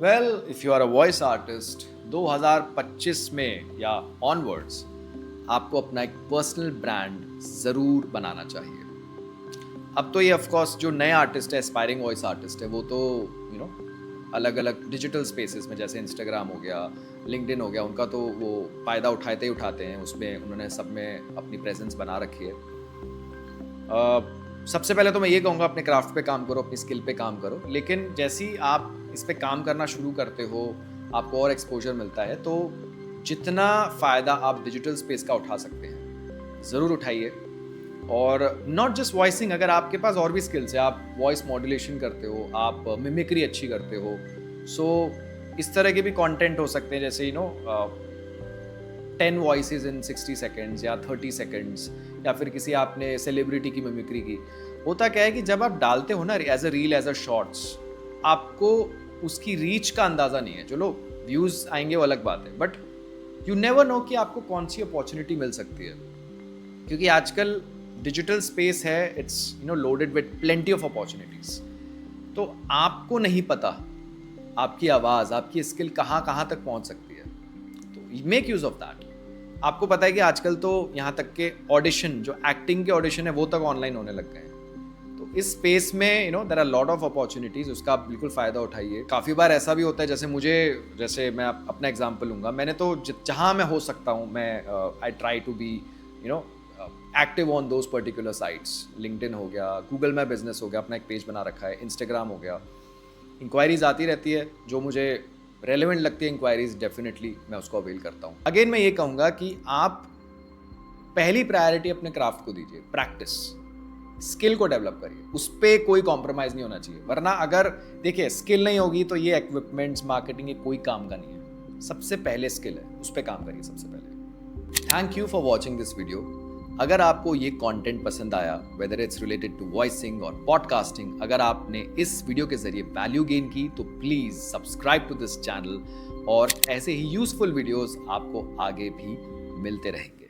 Well if you are a voice artist 2025 में या onwards आपको अपना एक पर्सनल ब्रांड ज़रूर बनाना चाहिए। अब तो ये ऑफ कोर्स जो नए आर्टिस्ट है, एस्पायरिंग वॉइस आर्टिस्ट है, वो तो यू नो अलग अलग डिजिटल स्पेसेस में जैसे इंस्टाग्राम हो गया, लिंक्डइन हो गया, उनका तो वो फ़ायदा उठाते ही उठाते हैं। उसमें उन्होंने सब में अपनी प्रेजेंस बना रखी है। सबसे पहले तो मैं ये कहूँगा, अपने क्राफ्ट पे काम करो, अपनी स्किल पे काम करो। लेकिन जैसे ही आप इस पे काम करना शुरू करते हो, आपको और एक्सपोजर मिलता है, तो जितना फ़ायदा आप डिजिटल स्पेस का उठा सकते हैं, ज़रूर उठाइए। और नॉट जस्ट वॉइसिंग, अगर आपके पास और भी स्किल्स है, आप वॉइस मॉड्यूलेशन करते हो, आप मिमिक्री अच्छी करते हो, सो इस तरह के भी कंटेंट हो सकते हैं, जैसे 10 वॉइसेस इन 60 सेकेंड्स या 30 सेकेंड्स, या फिर किसी आपने सेलिब्रिटी की मिमिक्री की। होता क्या है कि जब आप डालते हो ना as a reel, as a shorts, आपको उसकी रीच का अंदाज़ा नहीं है। चलो व्यूज़ आएंगे वो अलग बात है, बट यू नेवर नो कि आपको कौन सी अपॉर्चुनिटी मिल सकती है। क्योंकि आजकल डिजिटल स्पेस है, it's loaded with plenty of opportunities. तो आपको नहीं पता आपकी आवाज़, आपकी स्किल कहाँ कहाँ तक पहुँच सकती है। तो मेक यूज़ ऑफ दैट। आपको पता है कि आजकल तो यहाँ तक के ऑडिशन, जो एक्टिंग के ऑडिशन है, वो तक ऑनलाइन होने लग गए हैं। तो इस स्पेस में there are lot of opportunities, उसका आप बिल्कुल फ़ायदा उठाइए। काफ़ी बार ऐसा भी होता है, जैसे मैं अपना एग्जांपल लूँगा, मैंने तो जहाँ मैं हो सकता हूँ, मैं I try to be you know active on those particular sites. LinkedIn हो गया, गूगल माई बिजनेस हो गया, अपना एक पेज बना रखा है, इंस्टाग्राम हो गया। इंक्वायरीज आती रहती है, जो मुझे रेलेवेंट लगती है इंक्वायरीज, डेफिनेटली मैं उसको अवेल करता हूँ। अगेन मैं ये कहूँगा कि आप पहली प्रायोरिटी अपने क्राफ्ट को दीजिए, प्रैक्टिस, स्किल को डेवलप करिए, उस पर कोई कॉम्प्रोमाइज़ नहीं होना चाहिए। वरना अगर देखिए स्किल नहीं होगी तो ये इक्विपमेंट्स, मार्केटिंग, ये कोई काम का नहीं है। सबसे पहले स्किल है, उस पर काम करिए सबसे पहले। Thank you for watching this video. अगर आपको ये कंटेंट पसंद आया, whether it's related to voicing और पॉडकास्टिंग, अगर आपने इस वीडियो के जरिए वैल्यू गेन की, तो please subscribe to this channel, और ऐसे ही यूजफुल वीडियोस आपको आगे भी मिलते रहेंगे।